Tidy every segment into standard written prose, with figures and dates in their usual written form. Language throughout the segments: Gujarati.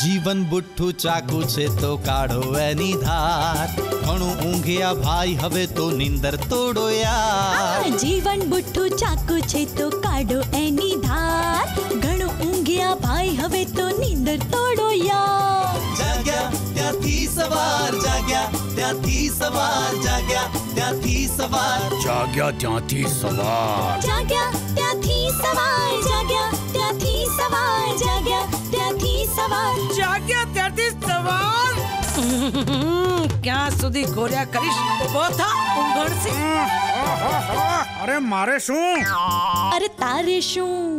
જીવન બુઠ્ઠું ચાકુ છે તો કાઢો એની ધાર. ઘણું ઊંઘ્યા ભાઈ હવે તો નીંદર તોડો યાર. જીવન બુઠ્ઠું ચાકુ છે તો કાઢો એની ધાર. ઘણું ઊંઘ્યા ભાઈ હવે તો નીંદર તોડો યાર. જાગ્યા ત્યાંથી સવાર, જાગ્યા ત્યાંથી સવાર, જાગ્યા ત્યાંથી સવાર, જાગ્યા ત્યાંથી સવાર, જાગ્યા ત્યાંથી સવાર, જાગ્યા ત્યાંથી સવાર, જાગ્યા ત્યાંથી સવાર, જાગ્યા ત્યાંથી સવાર. ક્યાં સુધી ગોળ્યા કરીશ? બોથા ઊંઘણશે. અરે મારે શું? અરે તારે શું?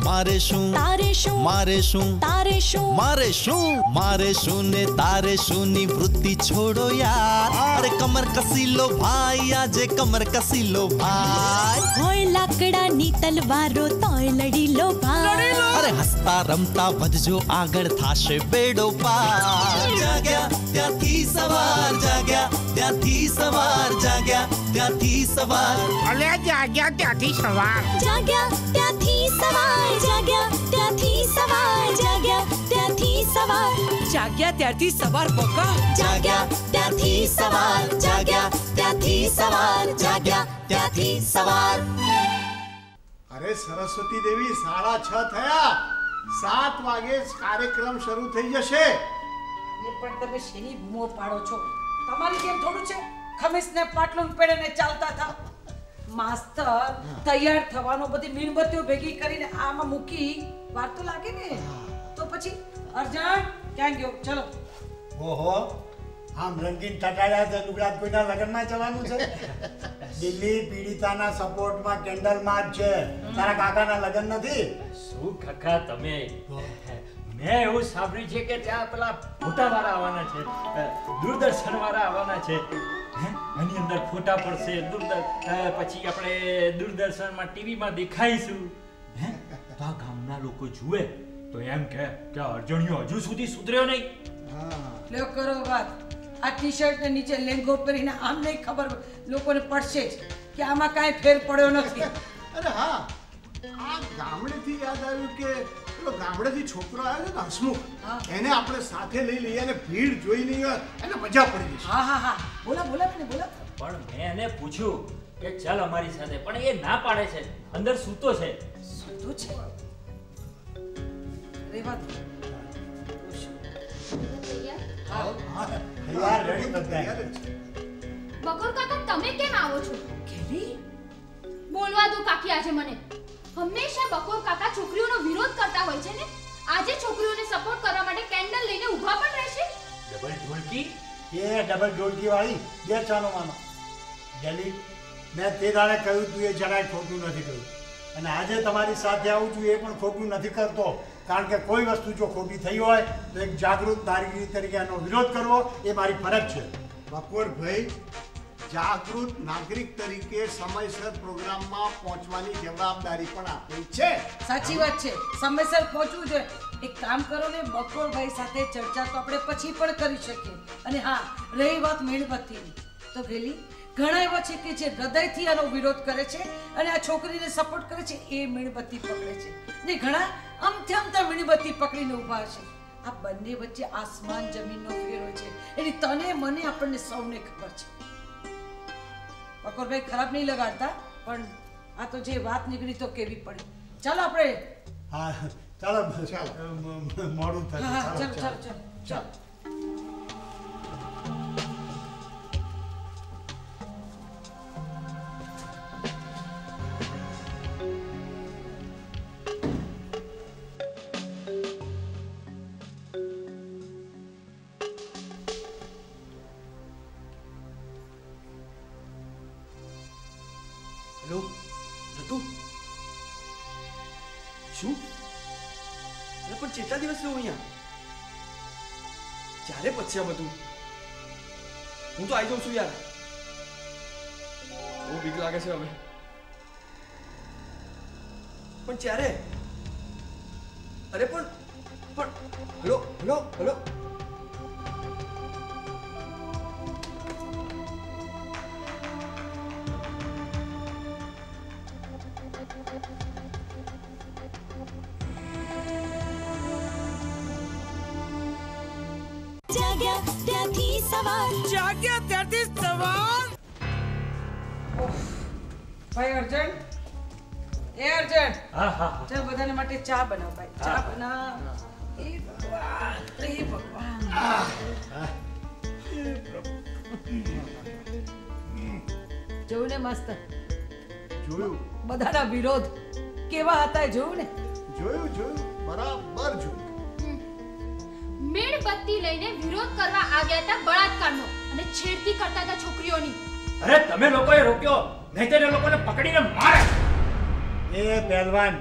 મારે શું? તારે શું? મારે શું? તારે શું? મારે શું? મારે શું ને તારે શું ની વૃત્તિ છોડો યાર. અરે કમર કસી લો ભાઈ, આજે કમર કસી લો ભાઈ. હોય લાકડાની તલવારો તોય લડી લો ભાઈ. અરે હસતા રમતા વધજો આગળ થાશે બેડો પાર. જાગ્યા ત્યાંથી સવાર, જાગ્યા ત્યાંથી સવાર, જાગ્યા ત્યાંથી સવાર, અલ્યા જાગ્યા ત્યાંથી સવાર, જાગ્યા ત્યાંથી સવાર, જાગ્યા ત્યાંથી સવાર, જાગ્યા ત્યાંથી સવાર, જાગ્યા ત્યારથી સવાર બકા. જાગ્યા ત્યાંથી સવાર, જાગ્યા ત્યાંથી સવાર, જાગ્યા ત્યાંથી સવાર. અરે સરસ્વતી દેવી, 6:30 થયા. 7 વાગે કાર્યક્રમ શરૂ થઈ જશે. એ પણ તમે શેની બૂમો પાડો છો? તમારી જેમ થોડું છે ખમીસને પાટલું પહેરીને ચાલતા થાવ. માસ્તર તૈયાર થવાનો બધી મીણબત્તીઓ ભેગી કરીને આમાં મૂકી વાર તો લાગે ને. તો પછી અર્જણ ક્યાં ગયો? ચલો. ઓહો, આમ રંગીન ટટાડ્યા છે લુગડા. કોઈના લગ્નમાં જવાનું છે? દિલ્હી પીડિતાના સપોર્ટમાં કેન્ડલ માર્ચ છે. તારા કાકાના લગ્ન નથી? શું કાકા તમે? મેં એવું સાંભળ્યું છે કે ત્યાં પેલા ફોટા વાળા આવવાના છે, દૂરદર્શન વાળા આવવાના છે. એની અંદર ફોટા પડશે, પછી આપણે દૂરદર્શનમાં ટીવીમાં દેખાઈશું. તો આ ગામના લોકો જુએ તો એમ કે અર્જણિયો હજુ સુધી સુધર્યો નહીં. લ્યો કરો વાત. આ ટી-શર્ટ ને નીચે લેંગો પહેરીને આમ નહીં ખબર લોકોને પડશે જ કે આમાં કાંઈ ફેર પડ્યો નથી. અરે હા, આ ગામડેથી યાદ આવ્યું કે પેલો ગામડેથી છોકરો આવ્યો ને હસમુખ, એને આપણે સાથે લઈ લઈએ અને ભીડ જોઈ લઈએ, એને મજા પડી જશે. હા હા હા, બોલા બોલા મને બોલા. પણ મેં એને પૂછ્યું કે ચાલ અમારી સાથે, પણ એ ના પાડે છે. અંદર સૂતો છે. સૂતો છે? રેવા દો. યાર રેડી બધા. બકોર કાકા, તમે કેમ આવો છો? કેવી બોલવા દો કાકી. આજે મને હંમેશા બકોર કાકા છોકરીઓનો વિરોધ કરતા હોય છે ને. આજે છોકરીઓને સપોર્ટ કરવા માટે કેન્ડલ લઈને ઊભા પણ રહેશે. ડબલ ઢોલકી? એ ડબલ ઢોલકી વાળી બે ચાનો માનો. ડેલી મેં તે દાડે કહ્યું તું એ જરાય ખોટું નથી કહ્યું, અને આજે તમારી સાથે આવું છું એ પણ ખોટું નથી કરતો. કારણ કે કોઈ વસ્તુ જો ખોટી થઈ હોય તો એક જાગૃત નાગરિક તરીકે એનો વિરોધ કરવો એ મારી ફરજ છે. બપોરભાઈ, જાગૃત નાગરિક તરીકે સમયસર પ્રોગ્રામમાં પહોંચવાની જવાબદારી પણ આપણી છે. સાચી વાત છે, સમયસર પહોંચવું જોઈએ. એક કામ કરો ને, બકોરભાઈ સાથે ચર્ચા તો આપણે પછી પણ કરી શકીએ. અને હા, રહી વાત મીણબત્તીની, તો ગેલી ઘણા એવા છે કે જે હૃદયથી આનો વિરોધ કરે છે અને આ છોકરીને સપોર્ટ કરે છે. એ મીણબત્તી પકડે છે ને ઘણા આમથી આમતા મીણબત્તી પકડીને ઊભા છે. આ બંને વચ્ચે આસમાન જમીનનો ફેર હોય છે. એની તને મને આપણને સૌને ખબર છે. બકોરભાઈ ખરાબ નહીં લગાડતા, પણ આ તો જે વાત નીકળી તો કેવી પડી. ચાલો આપણે. હા ચાલો ચાલો, મોડું થશે. હા ચાલો ચાલો ચાલો ચાલો. હેલો રતુ, શું? અરે પણ કેટલા દિવસ રહ્યો અહીંયા? ક્યારે પતશે આ બધું? હું તો આવી જાઉં છું યાર. બહુ બીક લાગે છે હવે. પણ ક્યારે? અરે પણ હલો હલો હલો. જાગ્યા ત્યાંથી સવાર જાગ્યા ત્યાંથી સવાર. ભાઈ અર્જન, એ અર્જન, હા હા ચાલ બધાને માટે ચા બનાવ ભાઈ, ચા બનાવ. એ ભગવાન, એ ભગવાન. જોયું ને માસ્તર, જોયું બધાના વિરોધ કેવા હતા એ જોયું ને? જોયું બરાબર જોયું. મીણબત્તી લઈને વિરોધ કરવા આવ્યા હતા બળાત્કારનો અને છેડતી કરતા હતા છોકરીઓની. અરે તમે લોકોએ રોક્યો, નહીંતર એ લોકોને પકડીને મારે. એ પહેલવાન,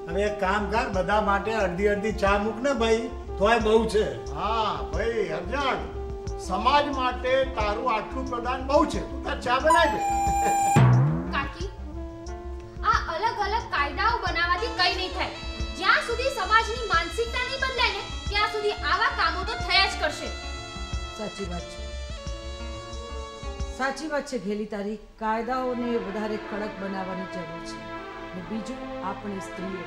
હવે એક કામ કર, બધા માટે અડધી અડધી ચા મૂક ને ભાઈ, તોય બહુ છે. હા ભાઈ અર્જુન, સમાજ માટે તારું આટલું પ્રદાન બહુ છે. તું તાર ચા બનાવી દે. કાકી, આ અલગ અલગ કાયદાઓ બનાવવાથી કઈ નહીં થાય. જ્યાં સુધી સમાજની માનસિકતા નહીં બદલાય ને ત્યાં સુધી આવા કામો તો થયા જ કરશે. સાચી વાત છે, સાચી વાત છે ઘેલી તારી. કાયદાઓને વધારે કડક બનાવવાની જરૂર છે. અને બીજું, આપણી સ્ત્રીઓ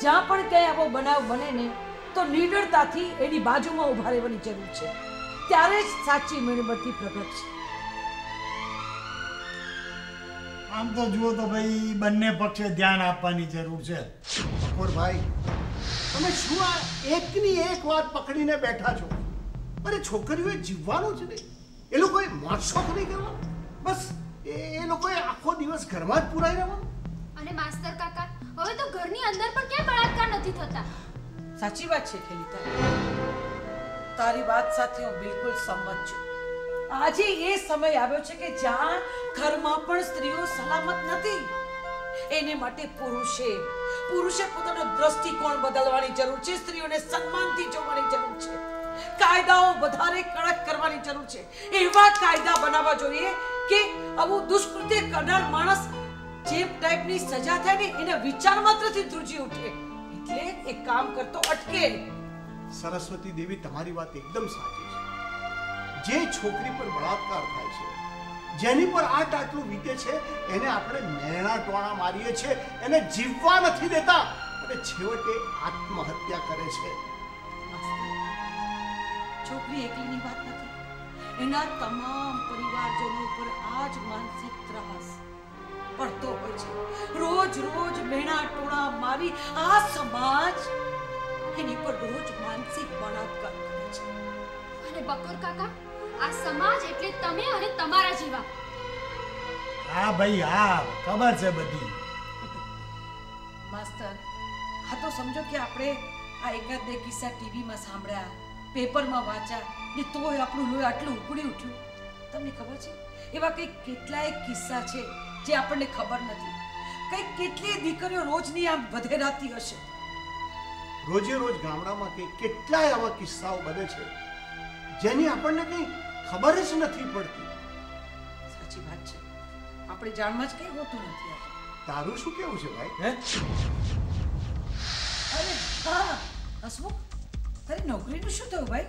જ્યાં પણ ક્યાંય આવો બનાવ બને ને તો નિડરતાથી એની બાજુમાં ઊભા રહેવાની જરૂર છે. ત્યારે જ સાચી મીણબત્તી પ્રગટ છે. આમ તો જુઓ તો ભાઈ બંને પક્ષે ધ્યાન આપવાની જરૂર છે. ભાઈ તમે શું આ એકની એક વાત પકડીને બેઠા છો? અરે છોકરીઓએ જીવવાનું છે ને, એ લોકોએ મોજશોખ નહીં કરવાનો. બસ એ લોકોએ આખો દિવસ ઘરમાં જ પુરાઈ રહેવાનું. અને માસ્તર કાકા, હવે તો ઘરની અંદર પણ ક્યાં બળાત્કાર નથી થતા. સાચી વાત છે ખેલીતા, તારી વાત સાથે હું બિલકુલ સંમત છું. આજે એ સમય આવ્યો છે કે જ્યાં ઘરમાં પણ સ્ત્રીઓ સલામત નથી. એને માટે પુરુષે પોતાનો દ્રષ્ટિકોણ બદલવાની જરૂર છે. સ્ત્રીઓને સન્માનથી જોવાની જરૂર છે. કાયદાઓ વધારે કડક કરવાની જરૂર છે. એવા કાયદા બનાવવા જોઈએ કે આવું દુષ્કૃત્ય કરનાર માણસ જે ટાઈપની સજા થાય ને એને વિચાર માત્રથી ધ્રુજી ઉઠે. એટલે એક કામ કરતો અટકે. સરસ્વતી દેવી, તમારી વાત એકદમ સાચી છે. જે છોકરી પર બળાત્કાર થાય છે, જેની પર આટલું વીતે છે, એને આપણે મેણા ટોણા મારીએ છીએ, એને જીવવા નથી દેતા અને છેવટે આત્મહત્યા કરે છે. છોકરી એકલીની વાત નથી, એના તમામ પરિવારજનો પર આ જ માનસિક ત્રાસ પડતો હોય છે. રોજ મેણા ટોણા મારી આ સમાજ એની પર રોજ માનસિક બળાત્કાર કરે છે. અને બકોર કાકા, આ સમાજ એટલે તમે અને તમારા જેવા. હા ભાઈ, હા ખબર છે બધી. માસ્તર, હા તો સમજો કે આપણે આ એકાદ બે કિસ્સા ટીવીમાં સાંભળ્યા, પેપરમાં વાંચ્યા ને તોય આપણું લોહી આટલું ઉકળી ઉઠ્યું. તમને ખબર છે એવા કંઈક કેટલાય કિસ્સા છે જે આપણને ખબર નથી. કંઈક કેટલી દીકરીઓ રોજની આમ વધેરાતી હશે. રોજે રોજ ગામડામાં કેટલાય આવા કિસ્સાઓ બને છે જેની આપણને કંઈ ખબર જ નથી પડતી. સાચી વાત છે, આપણે જાણમાં જ કંઈ હોતું નથી. તારું શું કેવું છે ભાઈ? અરે હા હસમુખ, તારી નોકરીનું શું થયું ભાઈ?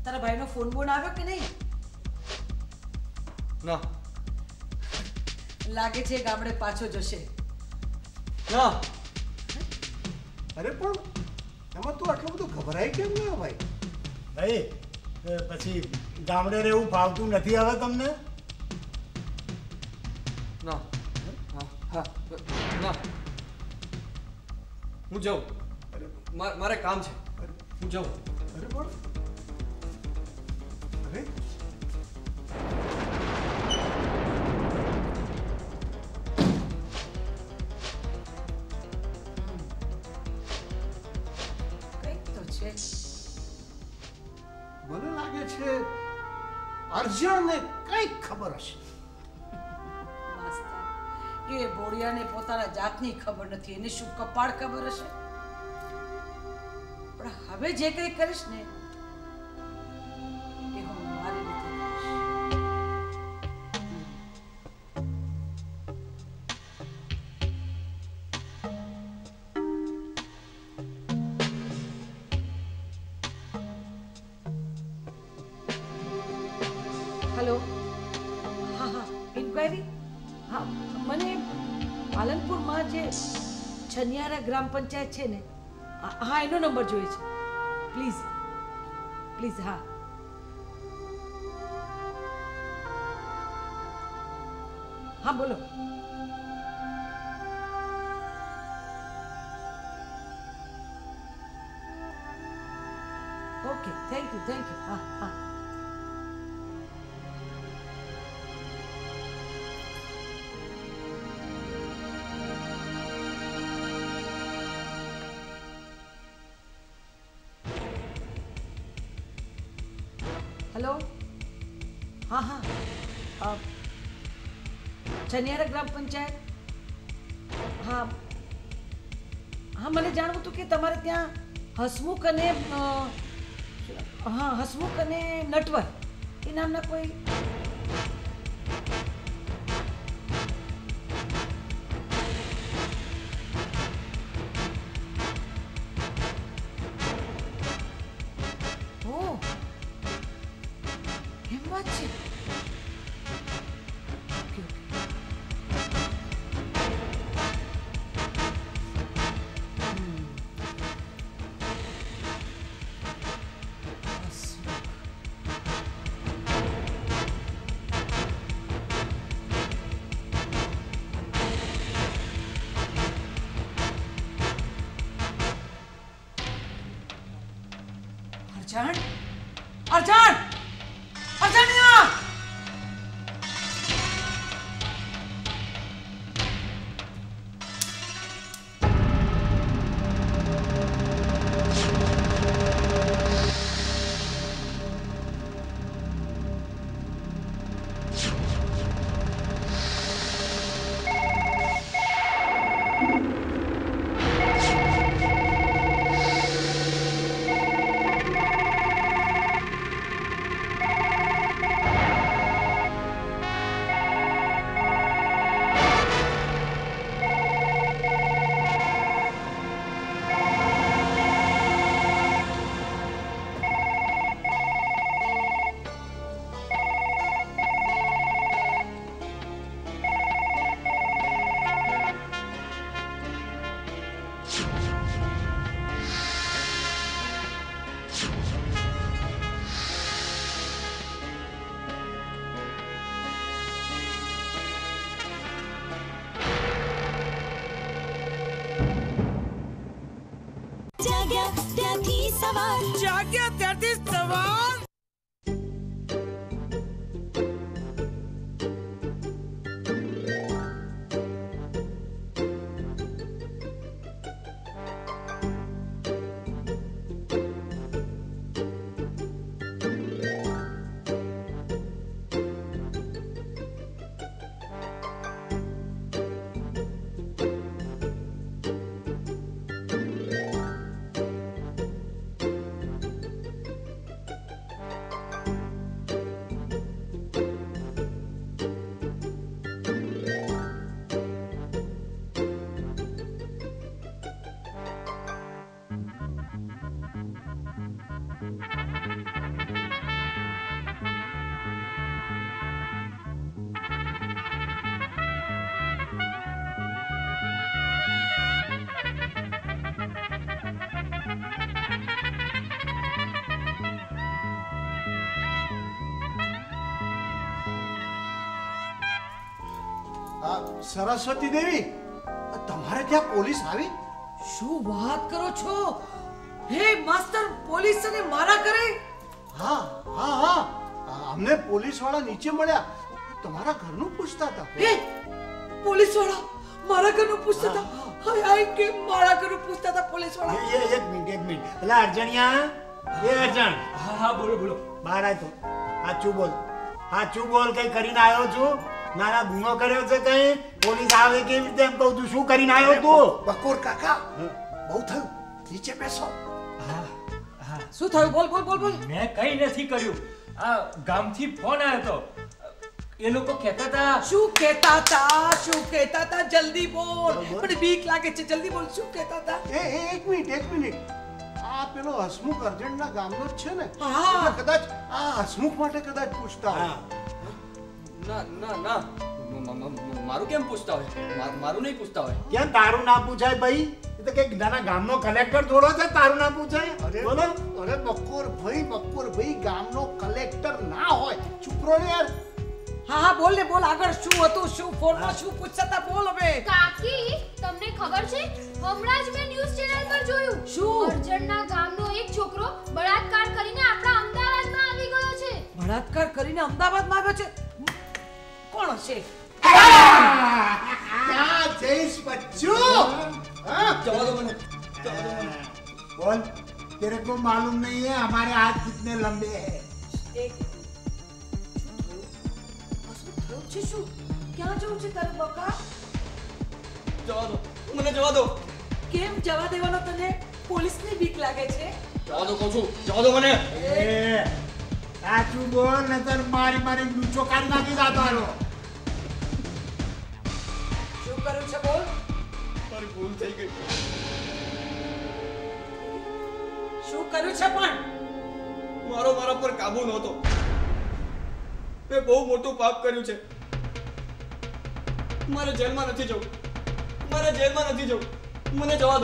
તારા ભાઈનો ફોન બોન આવ્યો કે નહીં? ના લાગે છે ગામડે પાછો જશે. ના. અરે પણ એમાં તું આટલું બધું ગભરાઈ કેમ નહીં ભાઈ? ભાઈ પછી ગામડે રહેવું ફાવતું નથી હવે તમને? ના. હા ના, હું જાઉં. મારે કામ છે, હું જાઉં. અરે પણ અરે મને લાગે છે અર્જુનને કંઈક ખબર હશે. એ બોડિયાને પોતાના જાતની ખબર નથી, એને શું કપાળ ખબર હશે? પણ હવે જે કંઈ કરીશ ને એ હું મારી રીતે કરીશ. હેલો, હા ઇન્ક્વાયરી. હા, મને પાલનપુરમાં જે છનિયારા ગ્રામ પંચાયત છે ને, હા એનો નંબર જોઈએ છે. Please please. હા હા બોલો. Okay thank you. હા હા. હેલો. હા હા ચનિયારા ગ્રામ પંચાયત. હા હા મને જાણવું હતું કે તમારે ત્યાં હસમુખ અને હસમુખ અને નટવર એ નામના કોઈ અર્જણ અર્જણ અર્જણિયા. જાગ્યા ત્યારથી સવાર. સરસ્વતી દેવી, તમારે ત્યાં પોલીસ આવી? શું વાત કરો છો? હે માસ્ટર, પોલીસ અને મારા ઘરે? હા હા હા, અમને પોલીસ વાળા નીચે મળ્યા, તમારા ઘરનું પૂછતા હતા. હે પોલીસ વાળા મારા ઘરનું પૂછતા હતા? હાય હાય, કે મારા ઘરનું પૂછતા હતા પોલીસ વાળા? એક મિનિટ. એટલે અર્જણિયા, એ અર્જણ. હા હા બોલો બોલો. બહાર આય તો. સાચું બોલ, કઈ કરીને આવ્યો છું? નાના ગુનો કર્યો છે કઈ? પોલીસ આવે કેવી રીતે એમ કહું છું? શું કરીને આવ્યો તું? બકોર કાકા, બહુ થયું, નીચે બેસો. શું થયું? બોલ બોલ બોલ બોલ. મેં કઈ નથી કર્યું. આ ગામથી ફોન આવ્યો તો. એ લોકો કહેતા હતા. શું કહેતા હતા? જલ્દી બોલ, મને બીક લાગે છે. જલ્દી બોલ, શું કહેતા હતા? એક મિનિટ. આ પેલો હસમુખ અર્જણના ગામનો જ છે ને? હા. કદાચ આ હસમુખ માટે કદાચ પૂછતા હોય. ના મારું કેમ પૂછતા હોય? મારું નહીં પૂછતા હોય. કેમ તારું ના પૂછાય ભાઈ? તો કઈક નાના ગામનો કલેક્ટર થોડો છે તારું નામ પૂછે? બોલો. અરે બકોરભાઈ ગામનો કલેક્ટર ના હોય. ચૂપ રહો ને યાર. હા બોલ ને બોલ, આગળ શું હતું, શું ફોનમાં શું પૂછતા હતા, બોલ હવે. કાકી તમને ખબર છે હમણાં જ મેં ન્યૂઝ ચેનલ પર જોયું શું? અર્જણના ગામનો એક છોકરો બળાત્કાર કરીને આપણા અમદાવાદમાં આવી ગયો છે. બળાત્કાર કરીને અમદાવાદમાં આવ્યો છે? કોણ હશે? ક્યાં જઈશ બચ્ચું? જવા દો મને. बोल, तेरे को मालूम नहीं है हमारे हाथ कितने लंबे हैं? શું ક્યાં જવું છે તારે બકા? જવા દો મને, જવા દો. કેમ જવા દેવાનો તને? પોલીસની બીક લાગે છે? જવા દો કહું છું, જવા દો મને. સાચું બોલ નતર મારી લૂચો કાઢી નાખી જાતો. શું કર્યું છે બોલ? મારી ભૂલ થઈ ગઈ. શું કર્યું છે પણ? મારા પર કાબુ નહોતો. મેં બહુ મોટું પાપ કર્યું છે. મારે જેલમાં નથી જવું. મને જવા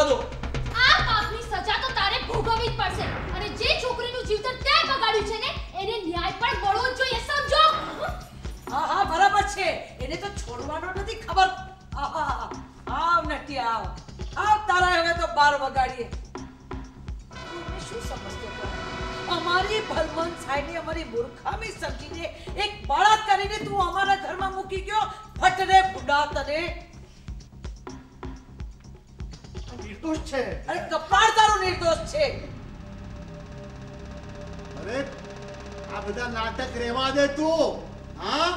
દો. આ પાપની સજા તો તારે ભોગવવી જ પડશે અને જે છોકરીનું જીવતર તે બગાડ્યું છે ને એને ન્યાય પણ મળવો જ જોઈએ, સમજો? હા બરાબર છે. એને તો છોડવાનો નથી ખબર. આવ નથી આવ તારા હવે તો 12 વગાડીએ. શું સમજતો હતો? અમારી ભલમન સાહેબે અમારી મૂર્ખામી સમજીને એક બાળક કરીને તું અમારા ઘરમાં મૂકી ગયો. ફટરે બુડા તને. નિર્દોષ છે. અરે કપાળ તારું નિર્દોષ છે. અરે આ બધા નાટક રહેવા દે તું. હા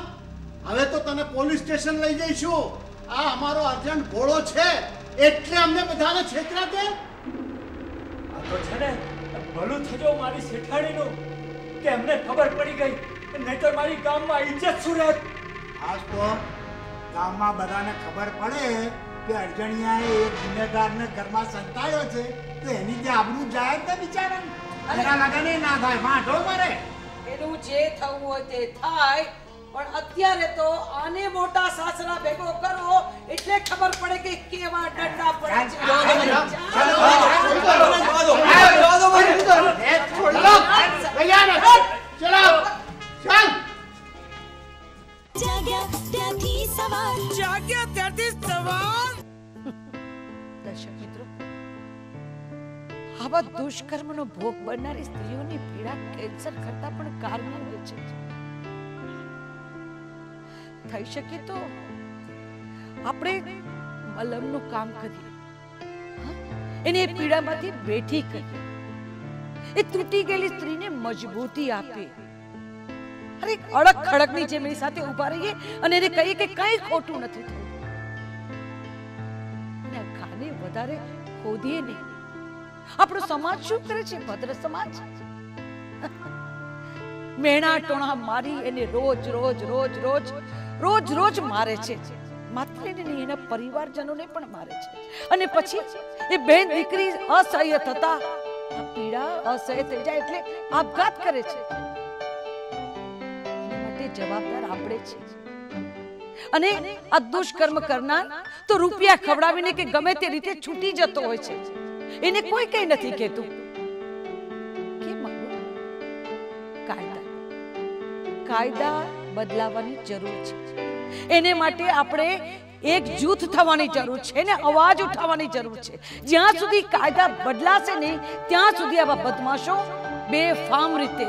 હવે તો તને પોલીસ સ્ટેશન લઈ જઈશું. આ અમારો અર્જન્ટ ભોળો છે એટલે અમને બધાને છેતરા દે. આ તો છે ને ભલું થજો મારી શેઠાણીનું કે એમને ખબર પડી ગઈ, નહીતર મારી ગામમાં ઇજ્જત શું રહેત. આજ તો ગામમાં બધાને ખબર પડે કે અર્જણિયાએ એક ગુનેગારને ઘરમાં સંતાડ્યો છે તો એની જે આબરૂ જાય ને બિચારાને. એના લગન ના થાય, વાંઢો મરે. એનું જે થવું હોય તે થાય, પણ અત્યારે તો આને મોટા સાસરા ભેગો કરો એટલે ખબર પડે કે કેવા ડંડા પડે છે. જાગ્યા ત્યાંથી સવાર. જાગ્યા ત્યાંથી સવાર. દર્શક મિત્રો, આવા દુષ્કર્મનો ભોગ બનનારી સ્ત્રીઓની પીડા કેન્સર કરતા પણ કારણો છે. થઈ શકે તો આપણે મલમનું કામ કરીએ, એને પીડામાંથી બેઠી કરીએ, એ તૂટી ગયેલી સ્ત્રીને મજબૂતી આપીએ. અરે અડક ખડકની જેમ એની સાથે ઊભા રહીએ અને એને કહીએ કે કંઈ ખોટું નથી થયું. ખાને વધારે ખોદીએ નહીં. આપણો સમાજ શું કરે છે? ભદ્ર સમાજ મેણા ટોણા મારી એને રોજ મારે છે. માત્ર એને નહીં, એના પરિવારજનોને પણ મારે છે. અને પછી એ બેન દીકરી અસહ્ય થતા આ પીડા અસહ્ય થઈ જાય એટલે આપઘાત કરે છે. એના માટે જવાબદાર આપણે છે. અને આ દુષ્કર્મ કરનાર તો રૂપિયા ખવડાવીને કે ગમે તે રીતે છૂટી જતો હોય છે. એને કોઈ કઈ નથી કહેતું. કેમ માનો? કાયદા બદલાવાની જરૂર છે. એને માટે આપણે એક જૂથ થવાની જરૂર છે ને અવાજ ઉઠાવવાની જરૂર છે. જ્યાં સુધી કાયદા બદલાશે નહીં ત્યાં સુધી આવા બદમાશો બેફામ રીતે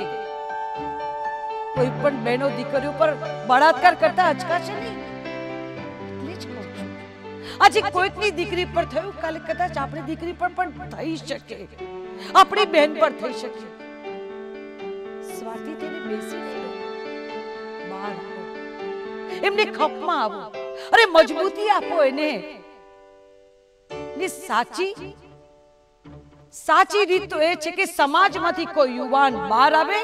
કોઈ પણ બહેનો દીકરીઓ પર બળાત્કાર કરતા અચકાશે નહીં. એટલે જ કહું છું, આજે કોઈકની દીકરી પર થયું, કાલે કદાચ આપણી દીકરી પર પણ થઈ શકે, આપણી બહેન પર થઈ શકે. સ્વાતિ તેને બેસી નહીં, બહાર આવો, એમને ખપમાં આવો, અરે મજબૂતી આપો એને. ને સાચી રીત તો એ છે કે સમાજમાંથી કોઈ યુવાન બહાર આવે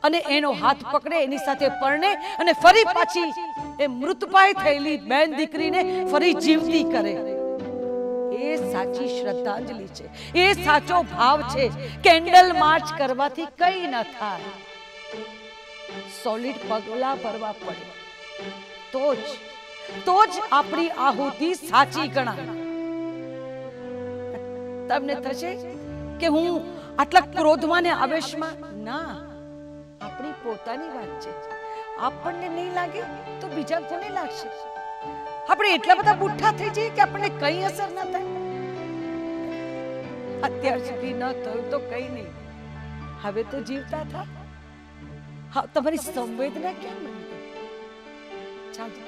અને એનો હાથ પકડે, એની સાથે પરણે અને ફરી પાછી એ મૃતપાય થયેલી બેન દીકરીને ફરી જીવતી કરે. એ સાચી શ્રદ્ધાંજલિ છે, એ સાચો ભાવ છે. કેન્ડલ માર્ચ કરવાથી કઈ ન થાય, સોલિડ પગલા ભરવા પડે તો જ આપણી આહુતિ સાચી ગણાય. તમને થશે કે હું આટલા ક્રોધમાં ને આવેશમાં? ના, આપણી પોતાની વાત છે. આપણને નહીં લાગે તો બીજા કોને લાગશે? આપણે એટલા બધા બુઠ્ઠા થઈ જઈએ કે આપણને કઈ અસર ન થાય. અત્યાર સુધી ન થયું તો કઈ નહીં, હવે તો જીવતા થા. હા, તમારી સંવેદના કેમ બની ગઈ? ચાલો,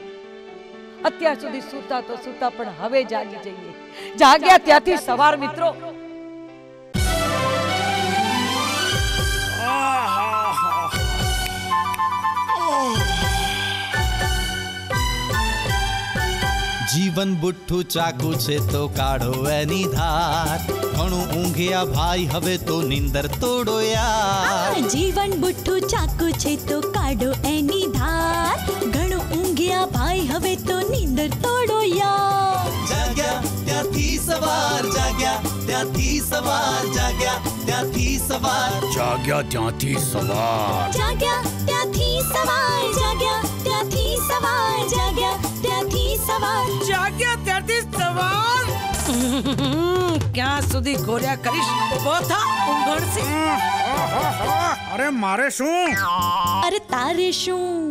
અત્યાર સુધી સૂતા તો સૂતા, પણ હવે જાગી જઈએ. જાગ્યા ત્યાંથી સવાર મિત્રો. જીવન બુઠ્ઠું ચાકુ છે તો કાઢો એની ધાર. ઘણું ઊંઘ્યા ભાઈ હવે તો નીંદર તોડો યાર. જીવન બુઠ્ઠું ચાકુ છે તો કાઢો એની ધાર. ઘણું ઊંઘ્યા ભાઈ હવે તો નીંદર તોડો યાર. જાગ્યા ત્યાંથી સવાર, જાગ્યા ત્યાંથી સવાર, જાગ્યા ત્યાંથી સવાર. જાગ્યા ત્યાંથી સવાર. જાગ્યા ત્યાંથી સવાર, જાગ્યા ત્યાંથી સવાર, જાગ્યા ત્યાંથી સવાર. જાગ્યા ત્યાંથી સવાર. ક્યાં સુધી ગોળ્યા કરીશ? બોથા ઊંઘણશે. અરે મારે શું? અરે તારે શું?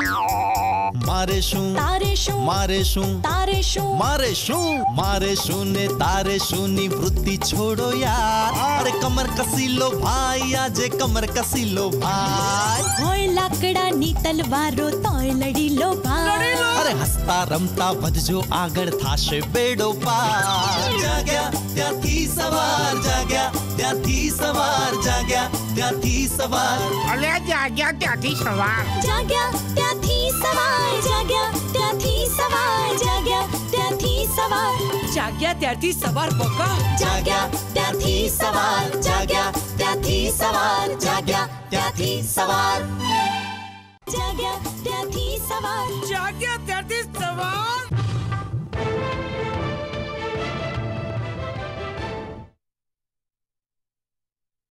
મારે શું? તારે શું? મારે શું? તારે શું? મારે શું? મારે શું ને તારે શું ની વૃત્તિ છોડો યાર. અરે કમર કસી લો ભાઈ, આજે કમર કસી લો ભાઈ. હોય લાકડાની તલવારો તોય લડી લો ભાઈ. અરે હસતા રમતા વધજો આગળ, થાશે બેડો પાર. જાગ્યા ત્યાંથી સવાર, જાગ્યા ત્યાંથી સવાર, જાગ્યા ત્યાંથી સવાર. અલ્યા જાગ્યા ત્યાંથી સવાર. જાગ્યા ત્યાંથી સવાર, જાગ્યા ત્યાંથી સવાર, જાગ્યા ત્યાંથી સવાર. જાગ્યા ત્યારથી સવાર બકા. જાગ્યા ત્યાંથી સવાર, જાગ્યા ત્યાંથી સવાર, જાગ્યા ત્યાંથી સવાર. જાગ્યા ત્યાંથી સવાર. જાગ્યા ત્યાંથી સવાર.